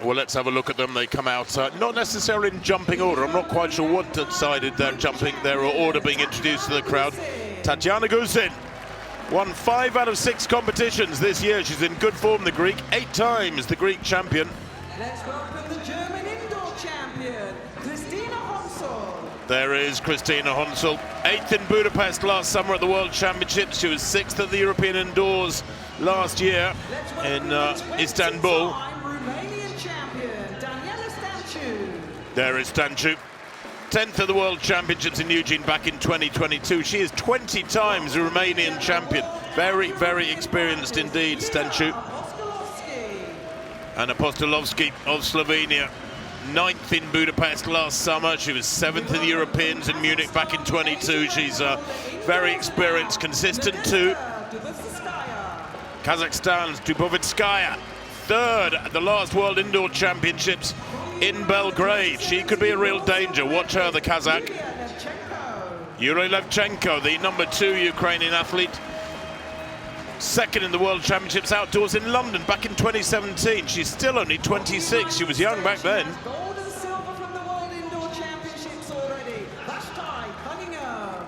Well, let's have a look at them. They come out not necessarily in jumping order. I'm not quite sure what decided their order being introduced to the crowd. Tatiana Gusin won 5 out of 6 competitions this year. She's in good form, the Greek. 8 times the Greek champion. Let's welcome the German indoor champion, Christina Honsel. There is Christina Honsel, 8th in Budapest last summer at the World Championships. She was 6th at the European Indoors last year in Istanbul. Romanian champion, Daniela Stanciu. There is Stanciu, 10th at the World Championships in Eugene back in 2022. She is 20 times a Romanian champion. Very, very experienced indeed, Stanciu. And Apostolovski of Slovenia, 9th in Budapest last summer. She was 7th in the Europeans in Munich back in 22. She's very experienced, consistent too. Kazakhstan's Dubovitskaya, 3rd at the last World Indoor Championships in Belgrade. She could be a real danger. Watch her, the Kazakh. Yuri Levchenko, the #2 Ukrainian athlete. 2nd in the World Championships outdoors in London back in 2017. She's still only 26. She was young back then. Gold and silver from the World Indoor Championships already. Vashti Cunningham.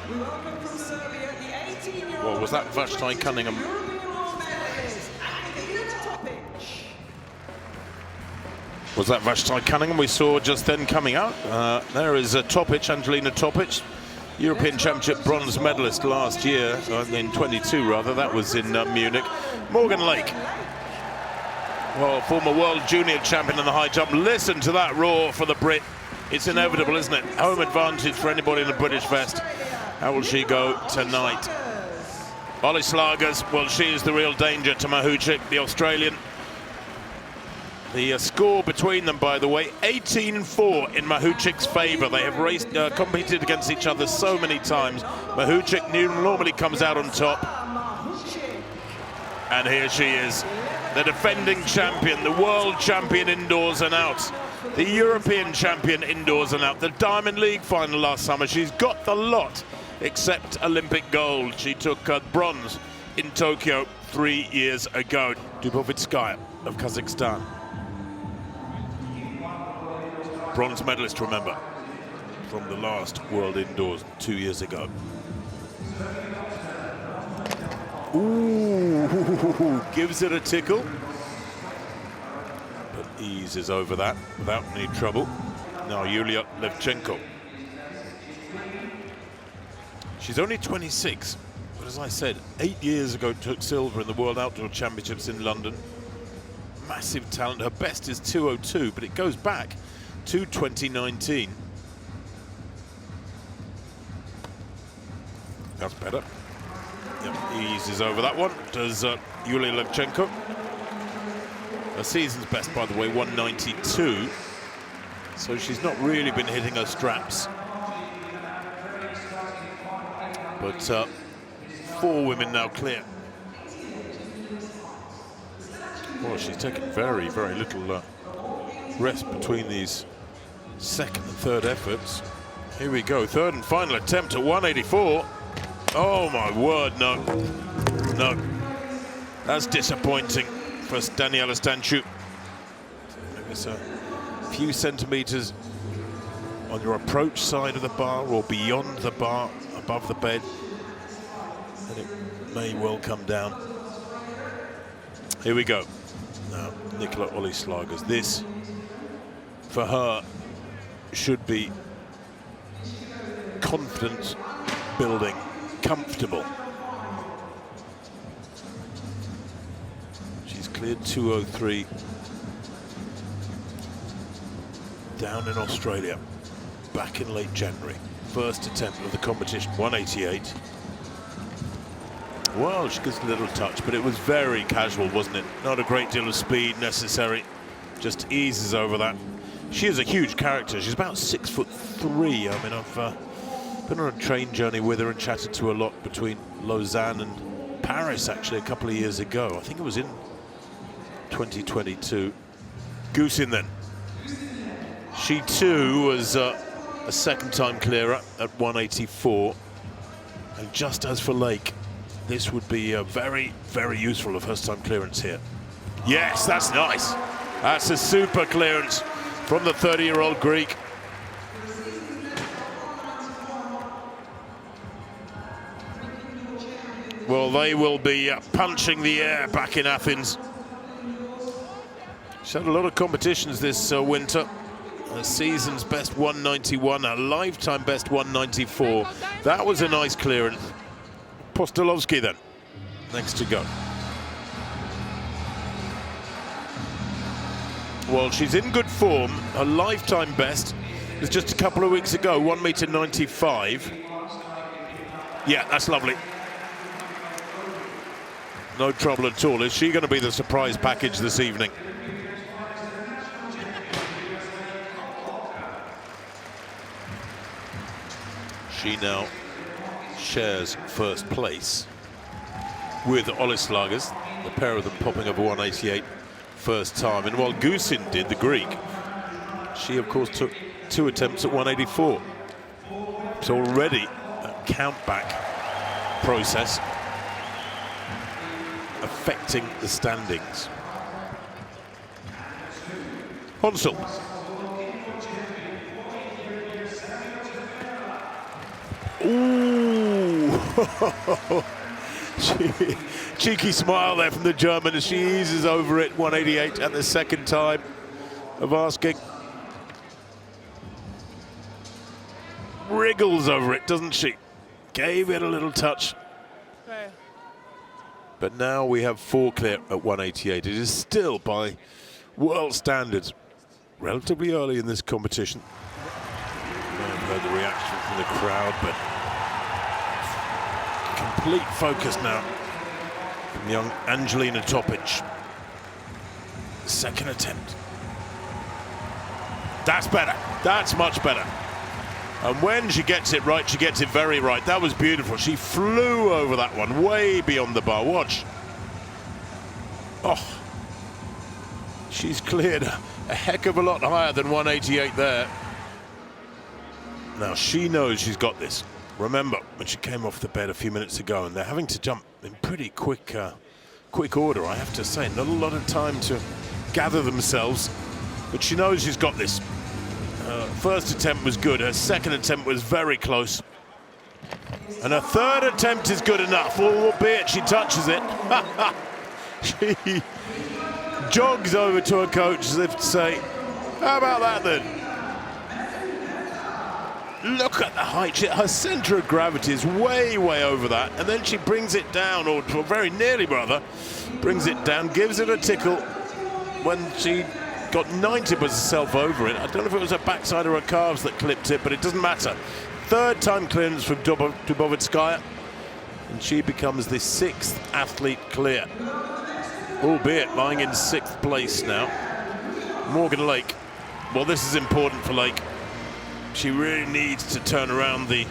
We welcome from Serbia the 18-year-old. What was that, Vashti Cunningham? Was that Vashti Cunningham we saw just then coming out? There is Topic, Angelina Topic, European Championship bronze medalist last year, in 22 rather, that was in Munich. Morgan Lake, well, former world junior champion in the high jump. Listen to that roar for the Brit. It's inevitable, isn't it? Home advantage for anybody in the British vest. How will she go tonight? Ollie Slagers, well, she is the real danger to Mahuchik, the Australian. The score between them, by the way, 18-4 in Mahuchik's favour. They have competed against each other so many times. Mahuchik normally comes out on top. And here she is, the defending champion, the world champion indoors and out. The European champion indoors and out. The Diamond League final last summer. She's got the lot, except Olympic gold. She took bronze in Tokyo 3 years ago. Dubovitskaya of Kazakhstan. Bronze medalist, remember, from the last World Indoors 2 years ago. Ooh, gives it a tickle, but eases over that without any trouble. Now Yulia Levchenko. She's only 26, but as I said, 8 years ago took silver in the World Outdoor Championships in London. Massive talent. Her best is 2:02, but it goes back to 2019. That's better. Yep, eases over that one. Does Yulia Levchenko. Her season's best, by the way, 192. So she's not really been hitting her straps. But 4 women now clear. Well, she's taken very, very little rest between these second and third efforts. Here we go, third and final attempt at 184. Oh my word, no. No. That's disappointing for Daniela Stanciu. It's a few centimeters on your approach side of the bar or beyond the bar, above the bed, and it may well come down. Here we go. Now, Nicola Ollie Slagers. This, for her, should be confidence building, comfortable. She's cleared 203 down in Australia back in late January. First attempt of the competition, 188. Well, she gets a little touch, but it was very casual, wasn't it? Not a great deal of speed necessary, just eases over that. She is a huge character. She's about 6'3". I mean, I've been on a train journey with her and chatted to her a lot between Lausanne and Paris, actually, a couple of years ago. I think it was in 2022. Gusin then. She too was a second-time clearer at 184. And just as for Lake, this would be very, very useful, a first-time clearance here. Yes, that's nice. That's a super clearance from the 30-year-old Greek. Well, they will be punching the air back in Athens. She's had a lot of competitions this winter. A season's best 191, a lifetime best 194. That was a nice clearance. Postolovsky then, next to go. Well, she's in good form. Her lifetime best was just a couple of weeks ago, 1m95. Yeah, that's lovely. No trouble at all. Is she going to be the surprise package this evening? She now shares first place with Olislagers, the pair of them popping over 188 first time. And while Gusin did, the Greek, she of course took 2 attempts at 184. It's already a count-back process affecting the standings. Honsel. Ooh. Cheeky smile there from the German as she eases over it, 188 at the second time of asking. Wriggles over it, doesn't she? Gave it a little touch. But now we have 4 clear at 188. It is still, by world standards, relatively early in this competition. I've heard the reaction from the crowd, but complete focus now from young Angelina Topic. Second attempt. That's better. That's much better. And when she gets it right, she gets it very right. That was beautiful. She flew over that one, way beyond the bar. Watch. Oh. She's cleared a heck of a lot higher than 188 there. Now she knows she's got this. Remember, when she came off the bed a few minutes ago, and they're having to jump in pretty quick order, I have to say. Not a lot of time to gather themselves, but she knows she's got this. First attempt was good, her second attempt was very close. And her third attempt is good enough, albeit she touches it. She jogs over to her coach as if to say, how about that then? Look at the height. Her center of gravity is way, way over that. And then she brings it down, or very nearly rather, brings it down, gives it a tickle when she got 90% herself over it. I don't know if it was her backside or her calves that clipped it, but it doesn't matter. Third time clearance from Dubovitskaya, and she becomes the 6th athlete clear, albeit lying in 6th place now. Morgan Lake. Well, this is important for Lake. She really needs to turn around the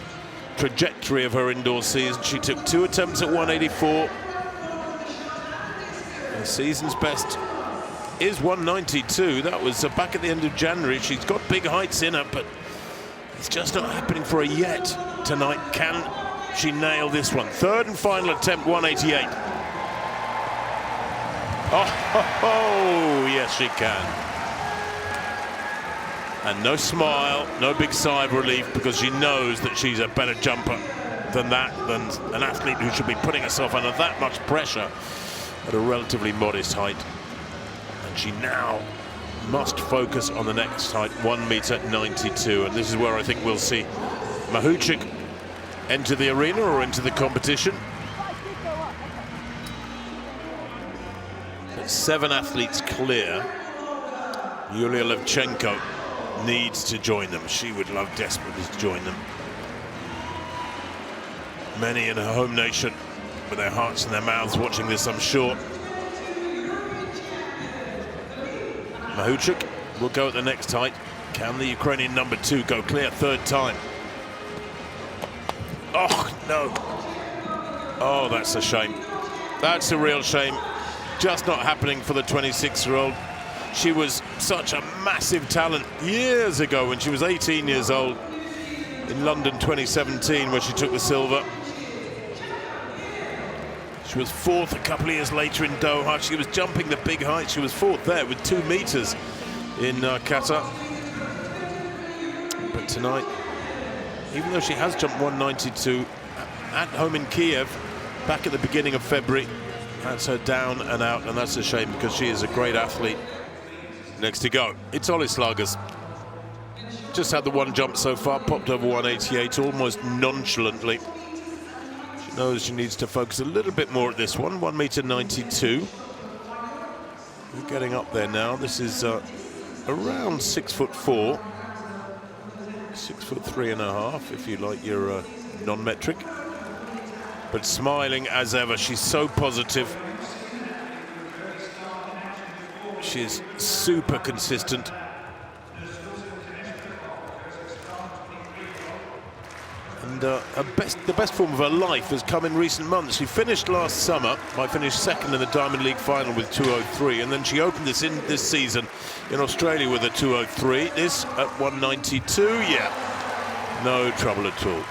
trajectory of her indoor season. She took 2 attempts at 184. Her season's best is 192. That was back at the end of January. She's got big heights in her, but it's just not happening for her yet tonight. Can she nail this one? Third and final attempt, 188. Oh, yes, she can. And no smile, no big sigh of relief, because she knows that she's a better jumper than that, than an athlete who should be putting herself under that much pressure at a relatively modest height. And she now must focus on the next height, 1m92. And this is where I think we'll see Mahuchik enter the arena or into the competition. But 7 athletes clear. Yulia Levchenko needs to join them. She would love desperately to join them. Many in her home nation with their hearts in their mouths watching this, I'm sure. Mahuchik will go at the next height. Can the Ukrainian number 2 go clear third time? Oh, no. Oh, that's a shame. That's a real shame. Just not happening for the 26-year-old. She was such a massive talent years ago when she was 18 years old in London 2017, where she took the silver. She was fourth a couple of years later in Doha. She was jumping the big height. She was fourth there with 2 meters in Qatar. But tonight, even though she has jumped 192 at home in Kiev back at the beginning of February, that's her down and out, and that's a shame because she is a great athlete. Next to go, it's Ollie Slagers. Just had the one jump so far, popped over 188 almost nonchalantly. She knows she needs to focus a little bit more at this one, 1m92. We're getting up there now. This is around 6'4", 6'3.5" if you like your non-metric. But smiling as ever. She's so positive. She's super consistent. And the best form of her life has come in recent months. She finished last summer. I finished second in the Diamond League final with 203, and then she opened this season in Australia with a 203. This at 192, yeah, no trouble at all.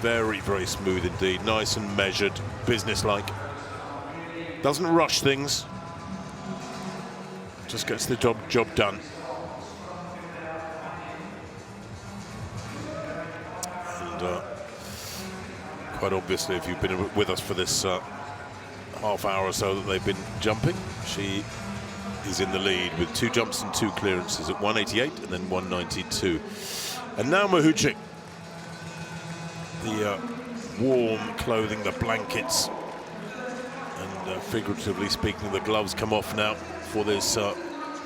Very, very smooth indeed. Nice and measured, businesslike. Doesn't rush things. Just gets the job done. And quite obviously, if you've been with us for this half hour or so that they've been jumping, she is in the lead with 2 jumps and 2 clearances at 188 and then 192. And now Mahuchik. The warm clothing, the blankets, and figuratively speaking, the gloves come off now for this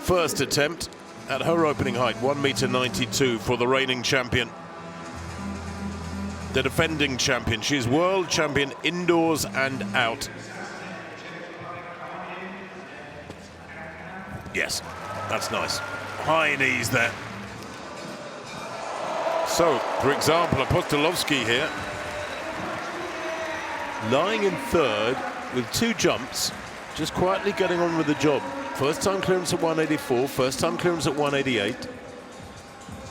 first attempt at her opening height, 1m92 for the reigning champion, the defending champion. She's world champion indoors and out. Yes, that's nice. High knees there. So, for example, Apostolovsky here, lying in third with 2 jumps, just quietly getting on with the job. First time clearance at 184, first time clearance at 188.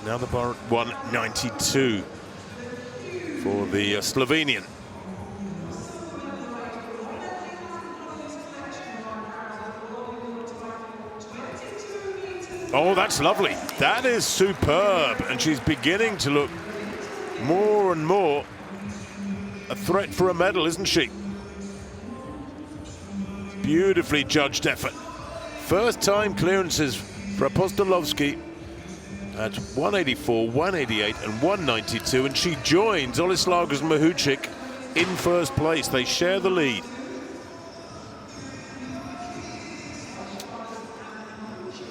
Now the bar at 192 for the Slovenian. Oh, that's lovely. That is superb. And she's beginning to look more and more a threat for a medal, isn't she? Beautifully judged effort. First time clearances for Apostolovsky at 184, 188 and 192. And she joins Ollie Slagers and Mahuchik in first place. They share the lead.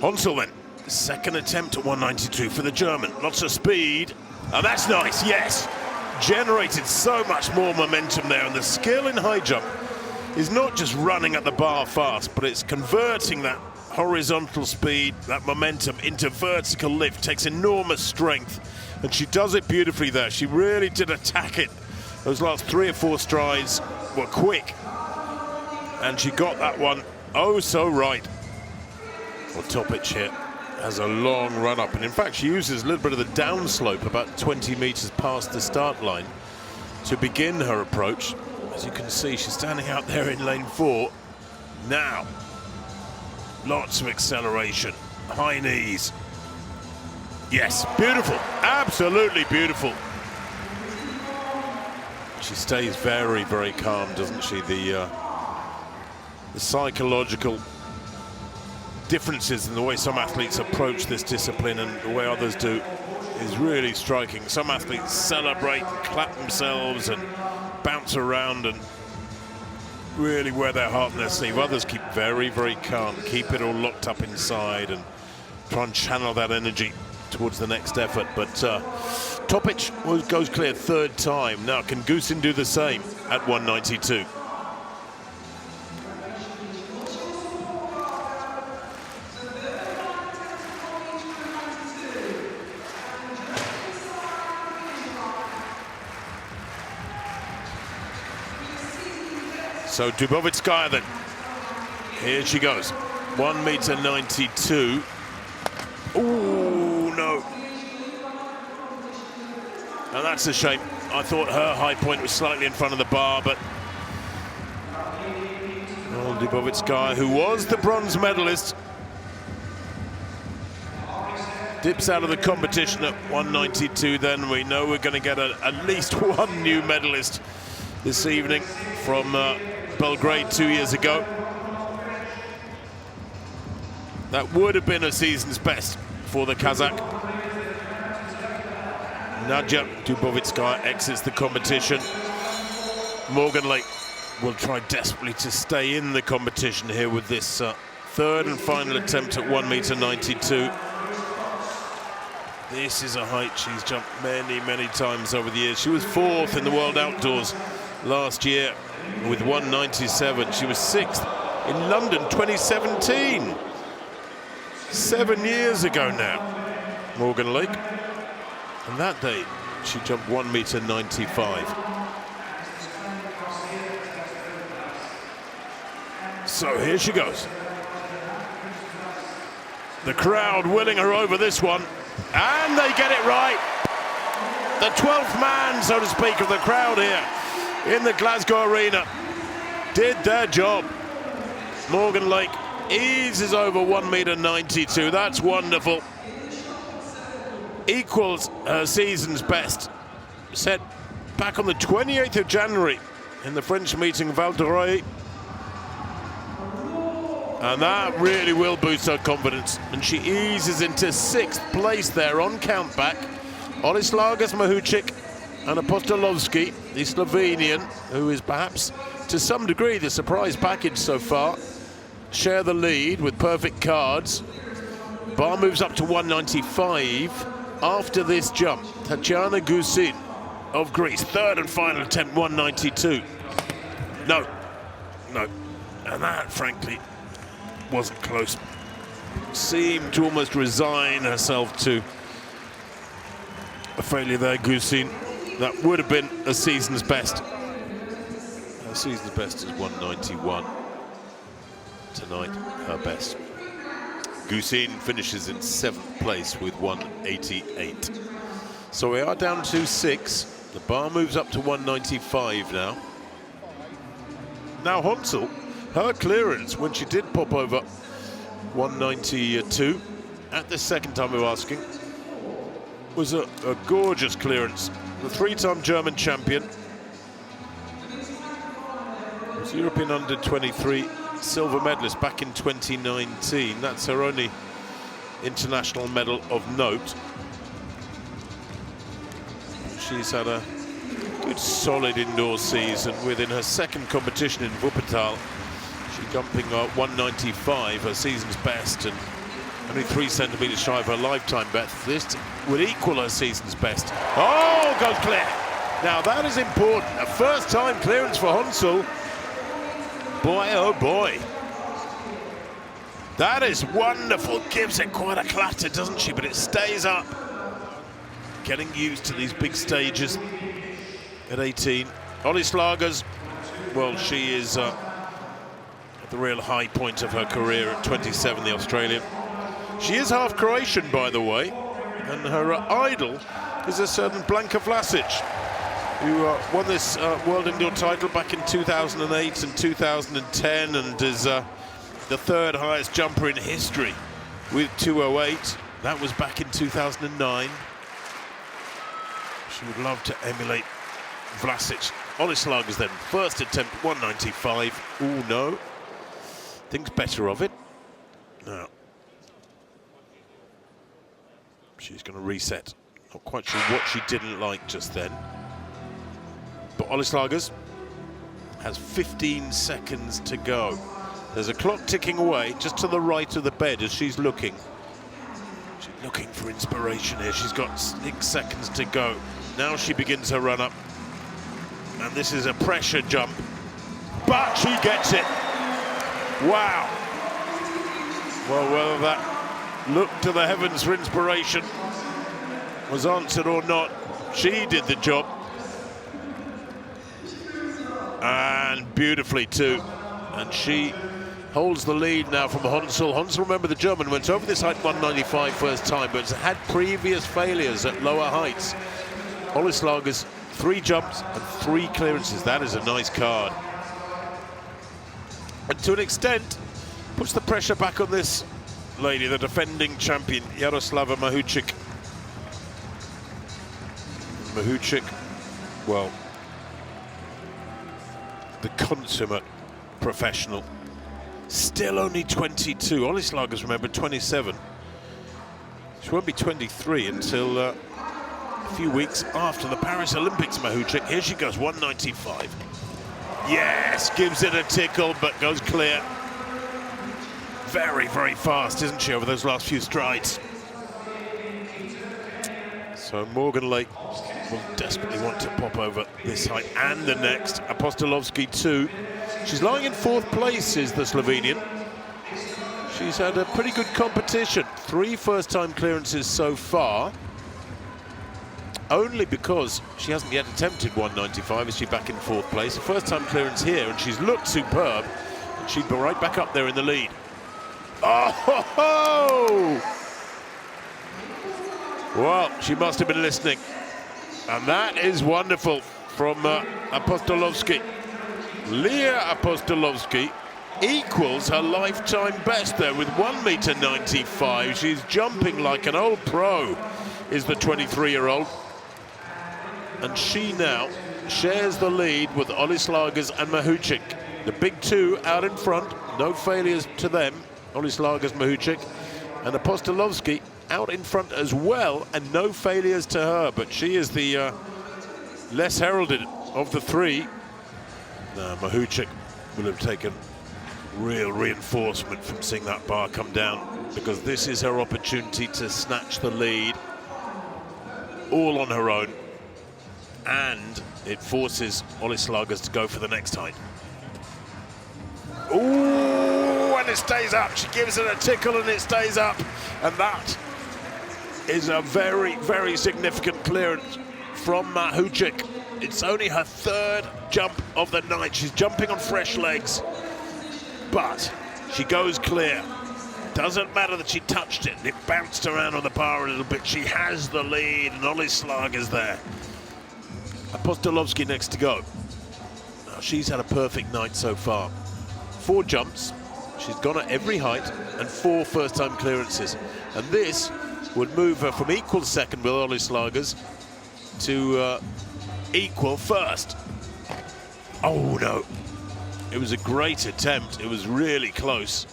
Honsel then. Second attempt at 192 for the German. Lots of speed. And that's nice, yes. Generated so much more momentum there. And the skill in high jump is not just running at the bar fast, but it's converting that horizontal speed, that momentum into vertical lift. Takes enormous strength. And she does it beautifully there. She really did attack it. Those last 3 or 4 strides were quick. And she got that one oh so right. Well, Topic here has a long run up, and in fact she uses a little bit of the downslope about 20 meters past the start line to begin her approach. As you can see, she's standing out there in lane 4 now. Lots of acceleration, high knees. Yes, beautiful, absolutely beautiful. She stays very, very calm, doesn't she? The psychological differences in the way some athletes approach this discipline and the way others do is really striking. Some athletes celebrate and clap themselves and bounce around and really wear their heart on their sleeve. Others keep very, very calm, keep it all locked up inside and try and channel that energy towards the next effort. But Topic goes clear third time. Now, can Gusin do the same at 192? So Dubovitskaya then, here she goes, 1m92. Ooh, no. And that's a shame. I thought her high point was slightly in front of the bar, but Dubovitskaya, who was the bronze medalist, dips out of the competition at 192. Then we know we're going to get at least one new medalist this evening from Belgrade 2 years ago. That would have been a season's best for the Kazakh. Nadia Dubovitskaya exits the competition. Morgan Lake will try desperately to stay in the competition here with this third and final attempt at 1.92 meters. This is a height she's jumped many, many times over the years. She was fourth in the World Outdoors last year with 1.97. She was sixth in London 2017. 7 years ago now, Morgan Lake. And that day, she jumped 1.95 meters. So here she goes. The crowd willing her over this one, and they get it right. The 12th man, so to speak, of the crowd here in the Glasgow arena did their job. Morgan Lake eases over 1.92 meters. That's wonderful. Equals her season's best, set back on the 28th of January in the French meeting Val d'Oreille. And that really will boost her confidence. And she eases into 6th place there on countback. Olislagas Mahucic and Apostolovski, the Slovenian, who is perhaps to some degree the surprise package so far, share the lead with perfect cards. Bar moves up to 1.95 after this jump. Tatiana Gusin of Greece, third and final attempt, 1.92. No. And that, frankly, wasn't close. Seemed to almost resign herself to a failure there, Gusin. That would have been a season's best. Her season's best is 1.91. Tonight, her best. Gusin finishes in 7th place with 1.88. So we are down to 6. The bar moves up to 1.95 now. Now Honsel, her clearance when she did pop over 1.92 at the second time of asking was a gorgeous clearance. The 3-time German champion, was European under-23 silver medalist back in 2019. That's her only international medal of note. She's had a good solid indoor season within her second competition in Wuppertal. She's jumping 1.95, her season's best, and only 3 centimeters shy of her lifetime best. This would equal her season's best. Oh, goes clear. Now that is important. A first time clearance for Honsel. Boy, oh boy. That is wonderful. Gives it quite a clatter, doesn't she? But it stays up. Getting used to these big stages at 18. Olislagas, well, she is at the real high point of her career at 27, the Australian. She is half Croatian, by the way, and her idol is a certain Blanka Vlasic, who won this World Indoor title back in 2008 and 2010, and is the 3rd highest jumper in history with 2.08. That was back in 2009. She would love to emulate Vlasic. Olislagas then, first attempt, 1.95. Oh no, thinks better of it. Now, she's going to reset. Not quite sure what she didn't like just then. But Olislagas has 15 seconds to go. There's a clock ticking away just to the right of the bed as she's looking. She's looking for inspiration here. She's got 6 seconds to go. Now she begins her run up. And this is a pressure jump. But she gets it. Wow. Well, whether that look to the heavens for inspiration was answered or not, she did the job. And beautifully too. And she holds the lead now from Honsel. Honsel, remember, the German went over this height 1.95 first time, but has had previous failures at lower heights. Olislager's 3 jumps and 3 clearances. That is a nice card. And to an extent, puts the pressure back on this lady, the defending champion, Yaroslava Mahuchik. Mahuchik, well, the consummate professional. Still only 22. Olislager's, remember, 27. She won't be 23 until a few weeks after the Paris Olympics, Mahuchik. Here she goes, 195. Yes, gives it a tickle, but goes clear. Very, very fast, isn't she, over those last few strides? So Morgan Lake will desperately want to pop over this height and the next. Apostolovsky too. She's lying in 4th place, is the Slovenian. She's had a pretty good competition. 3 first-time clearances so far. Only because she hasn't yet attempted 195, is she back in 4th place. A first-time clearance here, and she's looked superb. And she'd be right back up there in the lead. Oh, ho, ho! Well, she must have been listening. And that is wonderful from Apostolovsky. Leah Apostolovsky equals her lifetime best there with 1.95 m. She's jumping like an old pro, is the 23-year-old. And she now shares the lead with Olislagers and Mahuchik. The big 2 out in front, no failures to them, Olislagers, Mahuchik, and Apostolovsky out in front as well, and no failures to her, but she is the less heralded of the 3. Now, Mahuchik will have taken real reinforcement from seeing that bar come down, because this is her opportunity to snatch the lead all on her own, and it forces Olislagers to go for the next height. Ooh, and it stays up. She gives it a tickle and it stays up, and that is a very, very significant clearance from Mahuchik. It's only her 3rd jump of the night. She's jumping on fresh legs, but she goes clear. Doesn't matter that she touched it. It bounced around on the bar a little bit. She has the lead, and Olislager's there. Apostolovsky next to go. Now, she's had a perfect night so far. 4 jumps. She's gone at every height, and 4 first-time clearances. And this would move her from equal second with Olislagers to equal first. Oh no, it was a great attempt. It was really close.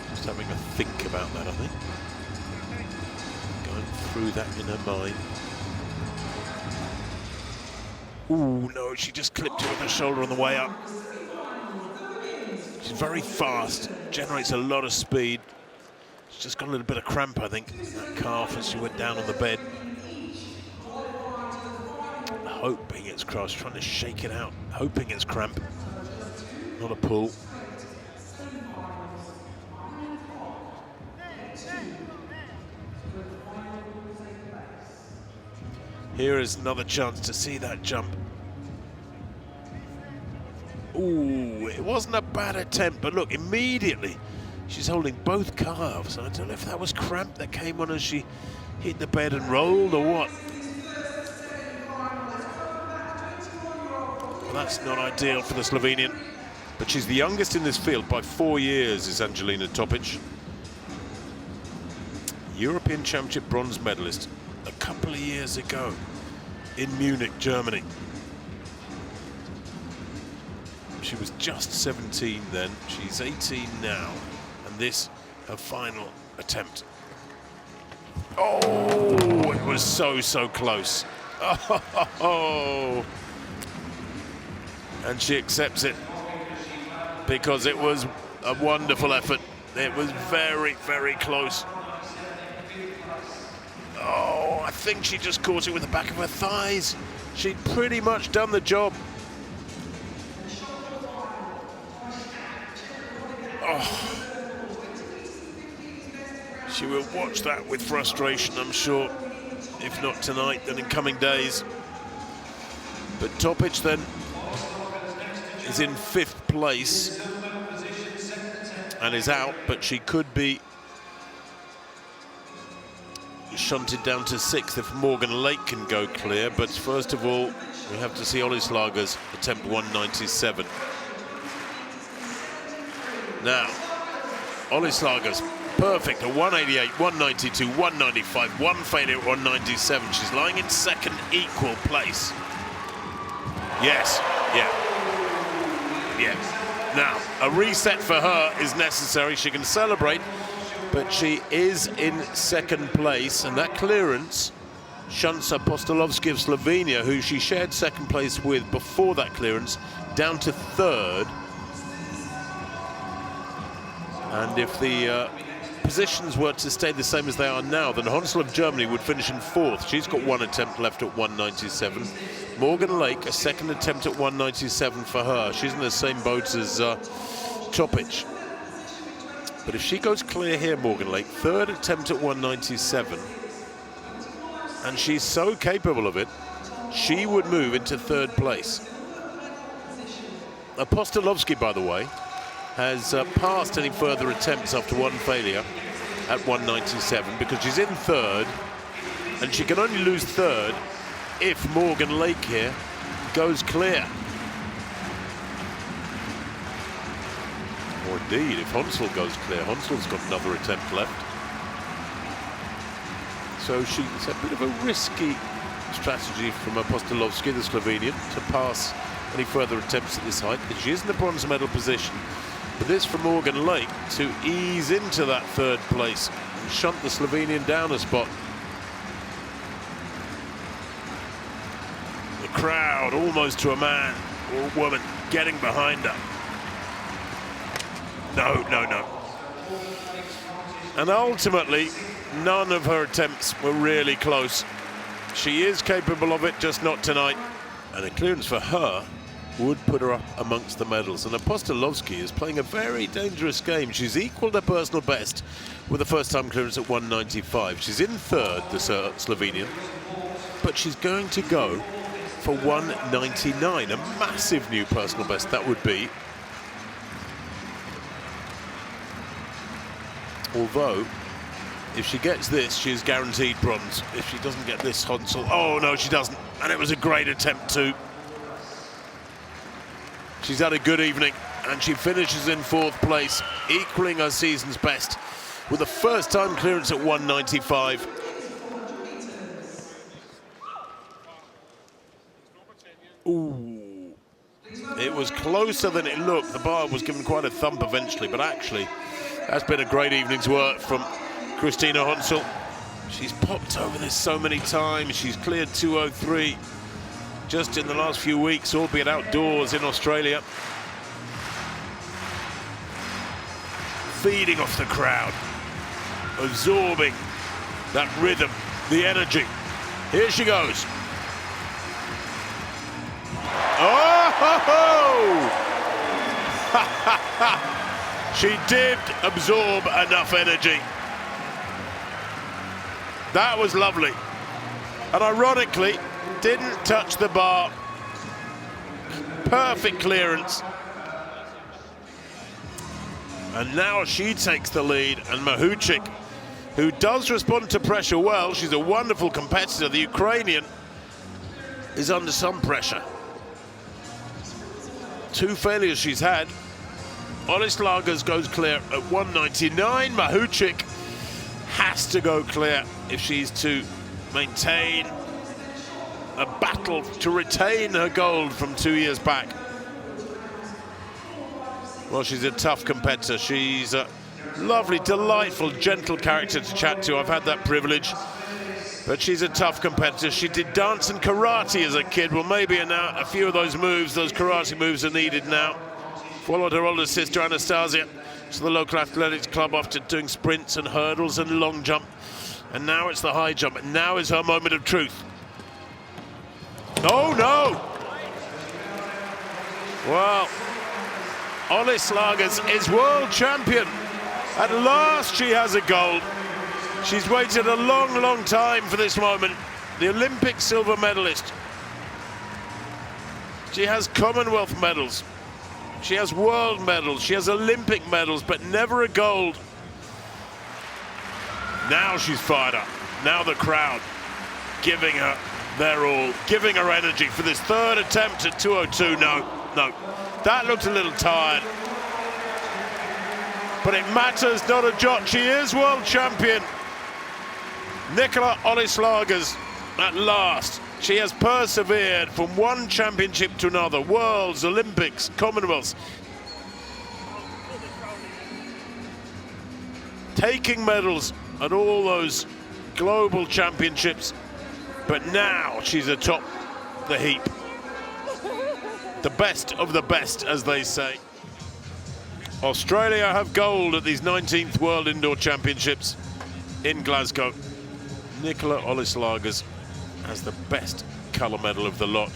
Just having a think about that, I think. Going through that in her mind. Ooh, no, she just clipped it with her shoulder on the way up. She's very fast, generates a lot of speed. She's just got a little bit of cramp, I think, in that calf as she went down on the bed. Hoping it's crossed, trying to shake it out, hoping it's cramp, not a pull. Here is another chance to see that jump. Ooh, it wasn't a bad attempt, but look, immediately she's holding both calves. I don't know if that was cramp that came on as she hit the bed and rolled or what. Well, that's not ideal for the Slovenian, but she's the youngest in this field by 4 years, is Angelina Topic. European Championship bronze medalist a couple of years ago in Munich, Germany. She was just 17 then, she's 18 now, and this, her final attempt. Oh, it was so close. Oh, and she accepts it because it was a wonderful effort. It was very close. Oh, I think she just caught it with the back of her thighs. She'd pretty much done the job. Oh, she will watch that with frustration, I'm sure. If not tonight, then in coming days. But Topic then is in 5th place and is out, but she could be shunted down to 6th if Morgan Lake can go clear. But first of all, we have to see Olislarga's attempt 197. Now, Olislarga's perfect at 188, 192, 195, one failure at 197. She's lying in second equal place. Yes, yeah. Now, a reset for her is necessary. She can celebrate, but she is in second place, and that clearance shunts Apostolovsky of Slovenia, who she shared second place with before that clearance, down to third. And if the positions were to stay the same as they are now, then Honsel of Germany would finish in fourth. She's got one attempt left at 197. Morgan Lake, a second attempt at 197 for her. She's in the same boat as Topic. But if she goes clear here, Morgan Lake, third attempt at 197, and she's so capable of it, she would move into third place. Apostolovsky, by the way, has passed any further attempts after one failure at 197 because she's in third, and she can only lose third if Morgan Lake here goes clear. Or indeed, if Honsel goes clear. Honsel's got another attempt left. So it's a bit of a risky strategy from Apostolovsky, the Slovenian, to pass any further attempts at this height. She is in the bronze medal position. But this from Morgan Lake to ease into that third place and shunt the Slovenian down a spot. The crowd almost to a man or woman getting behind her. No. And ultimately, none of her attempts were really close. She is capable of it, just not tonight. And a clearance for her would put her up amongst the medals. And Apostolovsky is playing a very dangerous game. She's equalled her personal best with a first-time clearance at 195. She's in third, the Slovenian, but she's going to go for 199, a massive new personal best that would be. Although, if she gets this, she is guaranteed bronze. If she doesn't get this, Honsel, oh no, she doesn't. And it was a great attempt too. She's had a good evening, and she finishes in fourth place, equaling her season's best with a first-time clearance at 195. Ooh, it was closer than it looked. The bar was given quite a thump eventually, but actually, that's been a great evening's work from Christina Honsel. She's popped over this so many times. She's cleared 203. Just in the last few weeks, albeit outdoors in Australia. Feeding off the crowd, absorbing that rhythm, the energy. Here she goes. Oh! Ho, ho! She did absorb enough energy. That was lovely. And ironically, didn't touch the bar. Perfect clearance. And now she takes the lead, and Mahuchik, who does respond to pressure well, she's a wonderful competitor. The Ukrainian is under some pressure. 2 failures she's had. Olislarga's goes clear at 199. Mahuchik has to go clear if she's to maintain a battle to retain her gold from 2 years back. Well, she's a tough competitor. She's a lovely, delightful, gentle character to chat to. I've had that privilege. But she's a tough competitor. She did dance and karate as a kid. Well, maybe now a few of those moves, those karate moves, are needed now. Followed her older sister, Anastasia, to the local athletics club after doing sprints and hurdles and long jump. And now it's the high jump. And now is her moment of truth. Oh, no! Well, Olislarga's is world champion. At last she has a gold. She's waited a long, long time for this moment. The Olympic silver medalist. She has Commonwealth medals. She has world medals. She has Olympic medals, but never a gold. Now she's fired up. Now the crowd giving her their all, giving her energy for this third attempt at 2:02. No, that looked a little tired. But it matters not a jot. She is world champion. Nicola Ollislagers at last. She has persevered from one championship to another. Worlds, Olympics, Commonwealths. Taking medals at all those global championships. But now she's atop the heap. The best of the best, as they say. Australia have gold at these 19th World Indoor Championships in Glasgow. Nicola Ollislagers has the best colour medal of the lot.